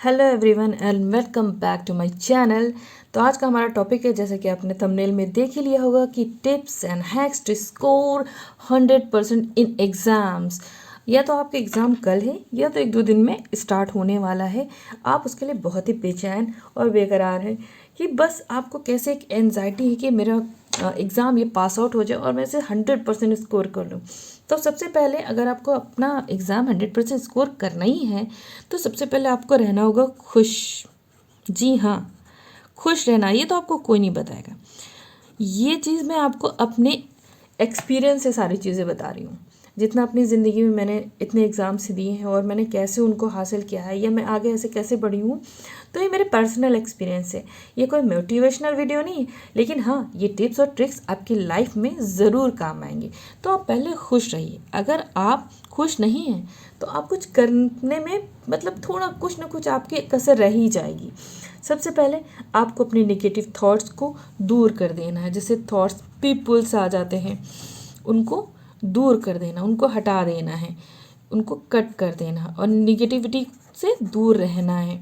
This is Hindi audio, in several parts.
Hello everyone and welcome back to my channel. तो आज का हमारा टॉपिक है, जैसे कि आपने थंबनेल में देख ही लिया होगा, कि tips and hacks to score 100% in exams. या तो आपके एग्ज़ाम कल है या तो 1-2 दिन में स्टार्ट होने वाला है। आप उसके लिए बहुत ही बेचैन और बेकरार हैं कि बस आपको कैसे एक एनजाइटी है कि मेरा एग्ज़ाम ये पास आउट हो जाए और मैं इसे 100% स्कोर कर लूँ। तो सबसे पहले अगर आपको अपना एग्ज़ाम 100% स्कोर करना ही है तो सबसे पहले आपको रहना होगा खुश। जी हाँ, खुश रहना, ये तो आपको कोई नहीं बताएगा। ये चीज़ मैं आपको अपने एक्सपीरियंस से सारी चीज़ें बता रही हूँ। जितना अपनी ज़िंदगी में मैंने इतने एग्ज़ाम्स दिए हैं और मैंने कैसे उनको हासिल किया है या मैं आगे ऐसे कैसे बढ़ी हूँ, तो ये मेरे पर्सनल एक्सपीरियंस है। ये कोई मोटिवेशनल वीडियो नहीं, लेकिन हाँ, ये टिप्स और ट्रिक्स आपकी लाइफ में ज़रूर काम आएंगे। तो आप पहले खुश रहिए। अगर आप खुश नहीं हैं तो आप कुछ करने में मतलब थोड़ा कुछ ना कुछ आपकी कसर रह ही जाएगी। सबसे पहले आपको अपने नेगेटिव थॉट्स को दूर कर देना है। जैसे थॉट्स पीपल्स आ जाते हैं, उनको दूर कर देना, उनको हटा देना है, उनको कट कर देना और निगेटिविटी से दूर रहना है।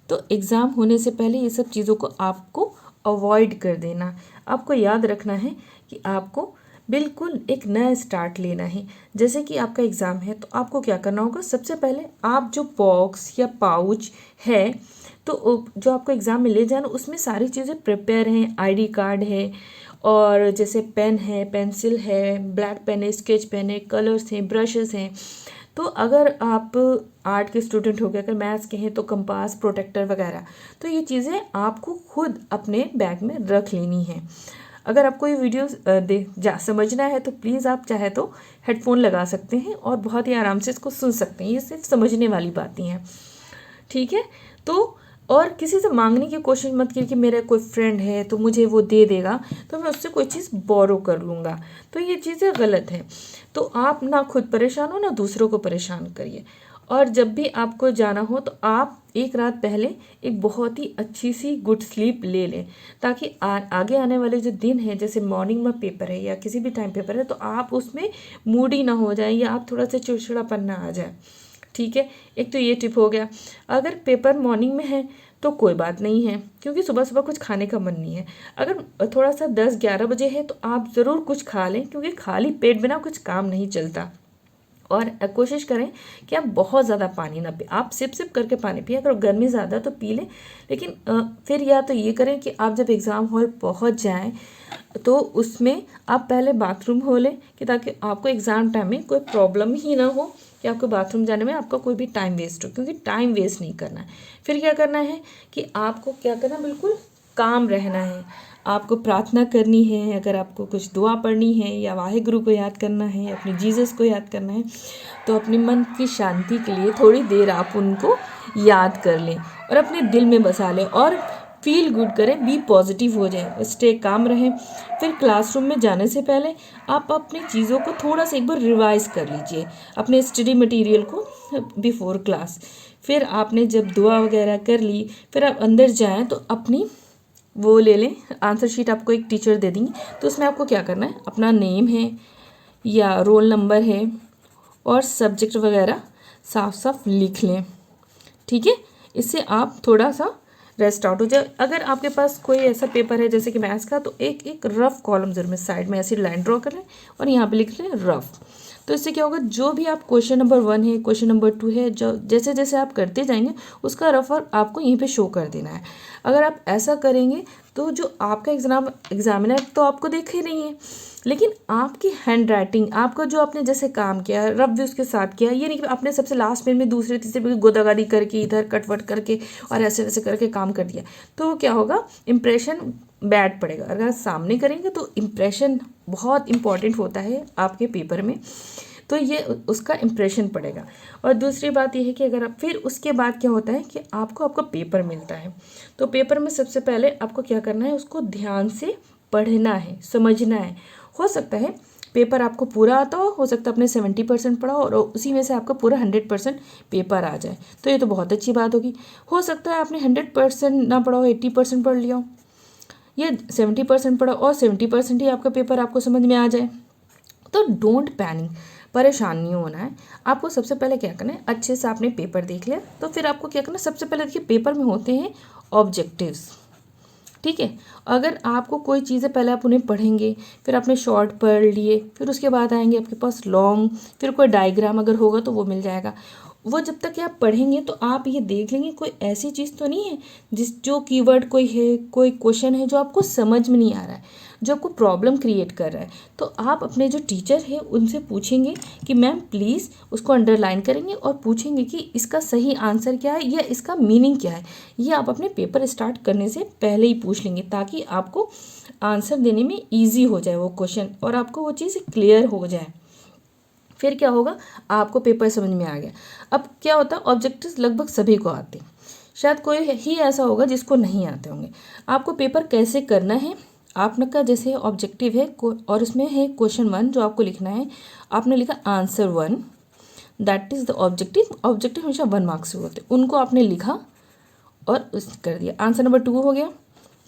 तो एग्ज़ाम होने से पहले ये सब चीज़ों को आपको अवॉइड कर देना। आपको याद रखना है कि आपको बिल्कुल एक नया स्टार्ट लेना है। जैसे कि आपका एग्ज़ाम है तो आपको क्या करना होगा, सबसे पहले आप जो बॉक्स या पाउच है तो जो आपको एग्ज़ाम में ले जाना, उसमें सारी चीज़ें प्रिपेयर हैं। आईडी कार्ड है और जैसे पेन है, पेंसिल है, ब्लैक पेन है, स्केच पेन है, कलर्स हैं, ब्रशेस हैं। तो अगर आप आर्ट के स्टूडेंट हो गए, अगर मैथ्स के हैं तो कंपास, प्रोटेक्टर वगैरह, तो ये चीज़ें आपको खुद अपने बैग में रख लेनी है। अगर आपको ये वीडियो समझना है तो प्लीज़ आप चाहे तो हेडफोन लगा सकते हैं और बहुत ही आराम से इसको सुन सकते हैं। ये सिर्फ समझने वाली बातें हैं, ठीक है। तो और किसी से मांगने की कोशिश मत कीजिए कि मेरा कोई फ्रेंड है तो मुझे वो दे देगा तो मैं उससे कोई चीज़ बोरो कर लूँगा, तो ये चीज़ें गलत है। तो आप ना खुद परेशान हो ना दूसरों को परेशान करिए। और जब भी आपको जाना हो तो आप एक रात पहले एक बहुत ही अच्छी सी गुड स्लीप ले लें, ताकि आगे आने वाले जो दिन है, जैसे मॉर्निंग में पेपर है या किसी भी टाइम पेपर है, तो आप उसमें मूडी ना हो जाए या आप थोड़ा सा चिड़चिड़ापन ना आ जाए, ठीक है। एक तो ये टिप हो गया। अगर पेपर मॉर्निंग में है तो कोई बात नहीं है, क्योंकि सुबह सुबह कुछ खाने का मन नहीं है। अगर थोड़ा सा 10-11 बजे है तो आप ज़रूर कुछ खा लें, क्योंकि खाली पेट बिना कुछ काम नहीं चलता। और कोशिश करें कि आप बहुत ज़्यादा पानी ना पिए, आप सिप सिप करके पानी पिए। अगर गर्मी ज़्यादा तो पी लें, लेकिन फिर या तो ये करें कि आप जब एग्ज़ाम हॉल पहुंच जाएं तो उसमें आप पहले बाथरूम हो लें, कि ताकि आपको एग्ज़ाम टाइम में कोई प्रॉब्लम ही ना हो कि आपको बाथरूम जाने में आपका कोई भी टाइम वेस्ट हो, क्योंकि टाइम वेस्ट नहीं करना है। फिर क्या करना है कि आपको क्या करना, बिल्कुल काम रहना है। आपको प्रार्थना करनी है, अगर आपको कुछ दुआ पढ़नी है या वाहेगुरु को याद करना है, अपने जीसस को याद करना है, तो अपने मन की शांति के लिए थोड़ी देर आप उनको याद कर लें और अपने दिल में बसा लें और फील गुड करें, बी पॉजिटिव हो जाए, स्टे काम रहें। फिर क्लासरूम में जाने से पहले आप अपनी चीज़ों को थोड़ा सा एक बार रिवाइज कर लीजिए, अपने स्टडी मटेरियल को बिफोर क्लास। फिर आपने जब दुआ वगैरह कर ली, फिर आप अंदर जाएं तो अपनी वो ले लें, आंसर शीट आपको एक टीचर दे देंगी, तो उसमें आपको क्या करना है, अपना नेम है या रोल नंबर है और सब्जेक्ट वगैरह साफ साफ लिख लें, ठीक है। इससे आप थोड़ा सा रेस्ट आउट हो जाए। अगर आपके पास कोई ऐसा पेपर है जैसे कि मैथ्स का, तो एक एक रफ कॉलम जरूर में साइड में ऐसी लाइन ड्रॉ कर लें और यहाँ पे लिख लें रफ। तो इससे क्या होगा, जो भी आप क्वेश्चन नंबर 1 है, क्वेश्चन नंबर 2 है, जो जैसे जैसे आप करते जाएंगे उसका रफ वर्क आपको यहीं पे शो कर देना है। अगर आप ऐसा करेंगे तो जो आपका एग्जामिनर तो आपको देख ही नहीं है, लेकिन आपकी हैंड राइटिंग, आपका जो आपने जैसे काम किया, रफ भी उसके साथ किया, ये नहीं कि आपने सबसे लास्ट पेज में दूसरे तीसरे पे गोदागादी करके इधर कटवट करके और ऐसे वैसे करके काम कर दिया, तो क्या होगा, इम्प्रेशन बैड पड़ेगा। अगर सामने करेंगे तो इम्प्रेशन बहुत इंपॉर्टेंट होता है आपके पेपर में, तो ये उसका इम्प्रेशन पड़ेगा। और दूसरी बात यह है कि अगर आप फिर उसके बाद क्या होता है कि आपको आपका पेपर मिलता है, तो पेपर में सबसे पहले आपको क्या करना है, उसको ध्यान से पढ़ना है, समझना है। हो सकता है पेपर आपको पूरा आता हो सकता है आपने 70% पढ़ा और उसी में से आपका पूरा 100% पेपर आ जाए, तो ये तो बहुत अच्छी बात होगी। हो सकता है आपने 100% ना पढ़ा हो, 80% पढ़ लिया हो, ये 70% पढ़ा और 70% ही आपका पेपर आपको समझ में आ जाए। तो डोंट पैनिक, परेशान नहीं होना है। आपको सबसे पहले क्या करना है, अच्छे से आपने पेपर देख लिया तो फिर आपको क्या करना है, सबसे पहले देखिए पेपर में होते हैं ऑब्जेक्टिव्स, ठीक है। अगर आपको कोई चीज़ें पहले आप उन्हें पढ़ेंगे, फिर आपने शॉर्ट पढ़ लिए, फिर उसके बाद आएंगे आपके पास लॉन्ग, फिर कोई डायग्राम अगर होगा तो वो मिल जाएगा। वो जब तक कि आप पढ़ेंगे तो आप ये देख लेंगे कोई ऐसी चीज़ तो नहीं है जो कीवर्ड कोई है, कोई क्वेश्चन है जो आपको समझ में नहीं आ रहा है, जो आपको प्रॉब्लम क्रिएट कर रहा है। तो आप अपने जो टीचर है उनसे पूछेंगे कि मैम प्लीज़, उसको अंडरलाइन करेंगे और पूछेंगे कि इसका सही आंसर क्या है या इसका मीनिंग क्या है। ये आप अपने पेपर स्टार्ट करने से पहले ही पूछ लेंगे ताकि आपको आंसर देने में ईजी हो जाए वो क्वेश्चन और आपको वो चीज़ क्लियर हो जाए। फिर क्या होगा, आपको पेपर समझ में आ गया। अब क्या होता है, ऑब्जेक्टिव्स लगभग सभी को आते हैं, शायद कोई ही ऐसा होगा जिसको नहीं आते होंगे। आपको पेपर कैसे करना है, आपका जैसे ऑब्जेक्टिव है और उसमें है क्वेश्चन 1 जो आपको लिखना है। आपने लिखा answer 1, that is the objective. Objective हमेशा 1 मार्क्स से होते हैं, उनको आपने लिखा और उस कर दिया। आंसर नंबर 2 हो गया,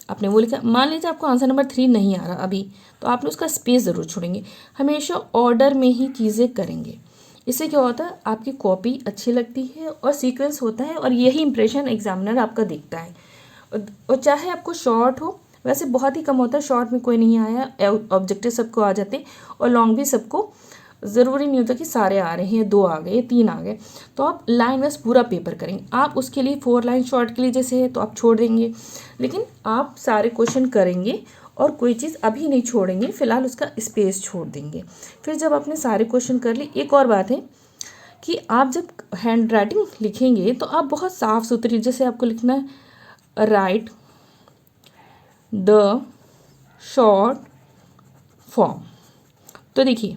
आपने वो लिखा। मान लीजिए आपको आंसर नंबर 3 नहीं आ रहा अभी, तो आपने उसका स्पेस ज़रूर छोड़ेंगे। हमेशा ऑर्डर में ही चीज़ें करेंगे, इससे क्या होता है, आपकी कॉपी अच्छी लगती है और सीक्वेंस होता है और यही इंप्रेशन एग्जामिनर आपका देखता है। और चाहे आपको शॉर्ट हो, वैसे बहुत ही कम होता है शॉर्ट में कोई नहीं आया, ऑब्जेक्टिव सबको आ जाते और लॉन्ग भी सबको, ज़रूरी नहीं होता कि सारे आ रहे हैं, 2 आ गए 3 आ गए। तो आप लाइन वाइज पूरा पेपर करेंगे। आप उसके लिए 4 लाइन शॉर्ट के लिए जैसे है तो आप छोड़ देंगे, लेकिन आप सारे क्वेश्चन करेंगे और कोई चीज़ अभी नहीं छोड़ेंगे, फिलहाल उसका स्पेस छोड़ देंगे। फिर जब आपने सारे क्वेश्चन कर लिए, एक और बात है कि आप जब हैंड राइटिंग लिखेंगे तो आप बहुत साफ़ सुथरी, जैसे आपको लिखना है राइट द शॉर्ट फॉर्म। तो देखिए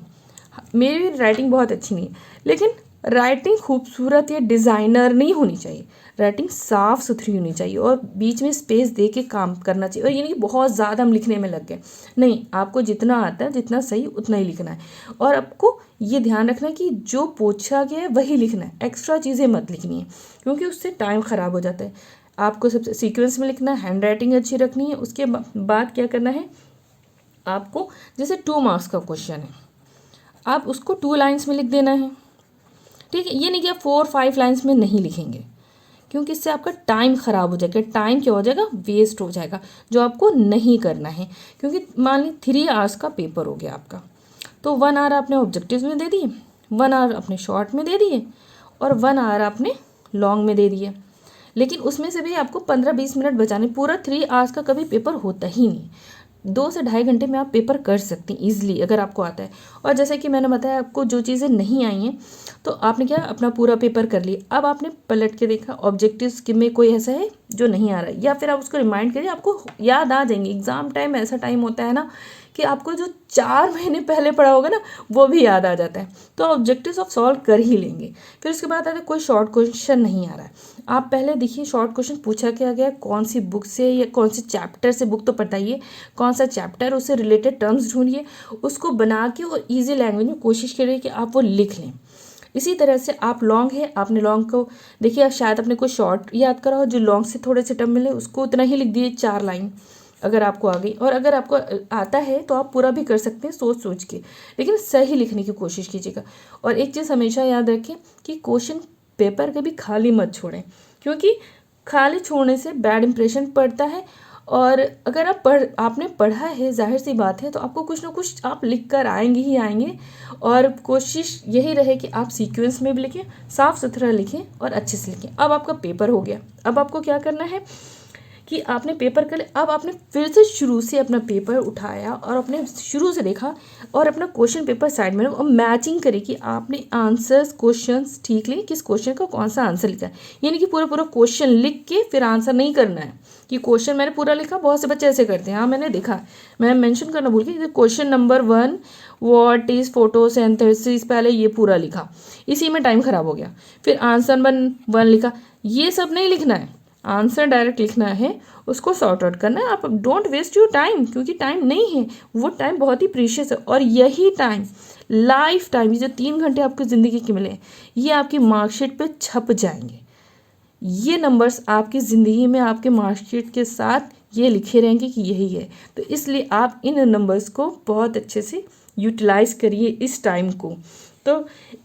मेरी राइटिंग बहुत अच्छी नहीं है, लेकिन राइटिंग खूबसूरत या डिज़ाइनर नहीं होनी चाहिए। राइटिंग साफ़ सुथरी होनी चाहिए और बीच में स्पेस दे के काम करना चाहिए। और ये नहीं कि बहुत ज़्यादा हम लिखने में लग गए, नहीं, आपको जितना आता है जितना सही उतना ही लिखना है। और आपको ये ध्यान रखना है कि जो पूछा गया है वही लिखना है, एक्स्ट्रा चीज़ें मत लिखनी है क्योंकि उससे टाइम ख़राब हो जाता है। आपको सबसे सीक्वेंस में लिखना है, हैंड राइटिंग अच्छी रखनी है। उसके बाद क्या करना है, आपको जैसे 2 मार्क्स का क्वेश्चन है, आप उसको 2 लाइन्स में लिख देना है, ठीक है। ये नहीं कि आप 4-5 लाइन्स में नहीं लिखेंगे क्योंकि इससे आपका टाइम ख़राब हो जाएगा। टाइम क्या हो जाएगा, वेस्ट हो जाएगा, जो आपको नहीं करना है। क्योंकि मान ली 3 आवर्स का पेपर हो गया आपका, तो 1 आवर आपने ऑब्जेक्टिव्स में दे दिए, 1 आवर अपने शॉर्ट में दे दिए और 1 आवर आपने लॉन्ग में दे दिए। लेकिन उसमें से भी आपको 15-20 मिनट बचाने। पूरा 3 आवर्स का कभी पेपर होता ही नहीं, 2 से ढाई घंटे में आप पेपर कर सकती हैं ईजिली अगर आपको आता है। और जैसे कि मैंने बताया, आपको जो चीज़ें नहीं आई हैं तो आपने क्या अपना पूरा पेपर कर लिया। अब आपने पलट के देखा ऑब्जेक्टिव्स में कोई ऐसा है जो नहीं आ रहा है, या फिर आप उसको रिमाइंड करिए, आपको याद आ जाएंगे। एग्ज़ाम टाइम ऐसा टाइम होता है ना कि आपको जो 4 महीने पहले पढ़ा होगा ना वो भी याद आ जाता है। तो ऑब्जेक्टिव्स आप सॉल्व कर ही लेंगे। फिर उसके बाद अगर कोई शॉर्ट क्वेश्चन नहीं आ रहा है, आप पहले देखिए शॉर्ट क्वेश्चन पूछा क्या गया, कौन सी बुक से या कौन से चैप्टर से, बुक तो बताइए कौन सा चैप्टर, उससे रिलेटेड टर्म्स ढूंढिए, उसको बना के और ईजी लैंग्वेज में कोशिश करिए कि आप वो लिख लें। इसी तरह से आप लॉन्ग है, आपने लॉन्ग को देखिए, शायद अपने को शॉर्ट याद करा हो जो लॉन्ग से थोड़े से टर्म मिले, उसको उतना ही लिख दिए 4 लाइन अगर आपको आ गई। और अगर आपको आता है तो आप पूरा भी कर सकते हैं सोच सोच के, लेकिन सही लिखने की कोशिश कीजिएगा। और एक चीज़ हमेशा याद रखें कि क्वेश्चन पेपर कभी खाली मत छोड़ें, क्योंकि खाली छोड़ने से बैड इंप्रेशन पड़ता है। और अगर आपने पढ़ा है, जाहिर सी बात है, तो आपको कुछ ना कुछ आप लिख कर आएंगे ही आएंगे। और कोशिश यही रहे कि आप सीक्वेंस में भी लिखें, साफ़ सुथरा लिखें और अच्छे से लिखें। अब आपका पेपर हो गया, अब आपको क्या करना है कि आपने पेपर कर लिया। अब आपने फिर से शुरू से अपना पेपर उठाया और अपने शुरू से देखा और अपना क्वेश्चन पेपर साइड में और मैचिंग करी कि आपने आंसर्स क्वेश्चंस ठीक लिए, किस क्वेश्चन का कौन सा आंसर लिखा है। यानी कि पूरा पूरा क्वेश्चन लिख के फिर आंसर नहीं करना है कि क्वेश्चन मैंने पूरा लिखा। बहुत से बच्चे ऐसे करते हैं, हाँ मैंने देखा, मैं मेंशन करना भूल गई। Question number 1 what is photosynthesis, पहले ये पूरा लिखा, इसी में टाइम ख़राब हो गया। फिर आंसर नंबर 1 लिखा, ये सब नहीं लिखना है, आंसर डायरेक्ट लिखना है, उसको सॉर्ट आउट करना है। आप डोंट वेस्ट योर टाइम, क्योंकि टाइम नहीं है, वो टाइम बहुत ही प्रीशियस है। और यही टाइम, लाइफ टाइम, ये जो 3 घंटे आपकी ज़िंदगी के मिले, ये आपकी मार्कशीट पे छप जाएंगे। ये नंबर्स आपकी ज़िंदगी में आपके मार्कशीट के साथ ये लिखे रहेंगे कि यही है। तो इसलिए आप इन नंबर्स को बहुत अच्छे से यूटिलाइज़ करिए इस टाइम को, तो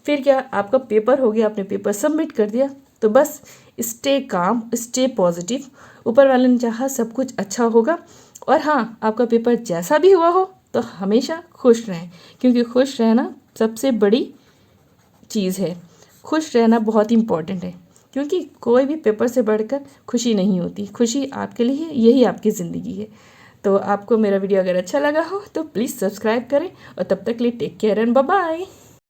फिर क्या, आपका पेपर हो गया, आपने पेपर सबमिट कर दिया, तो बस स्टे काम, स्टे पॉजिटिव, ऊपर वाले ने चाहा सब कुछ अच्छा होगा। और हाँ, आपका पेपर जैसा भी हुआ हो तो हमेशा खुश रहें, क्योंकि खुश रहना सबसे बड़ी चीज़ है। खुश रहना बहुत इम्पॉर्टेंट है, क्योंकि कोई भी पेपर से बढ़कर खुशी नहीं होती। खुशी आपके लिए यही आपकी ज़िंदगी है। तो आपको मेरा वीडियो अगर अच्छा लगा हो तो प्लीज़ सब्सक्राइब करें, और तब तक के लिए take care and bye bye.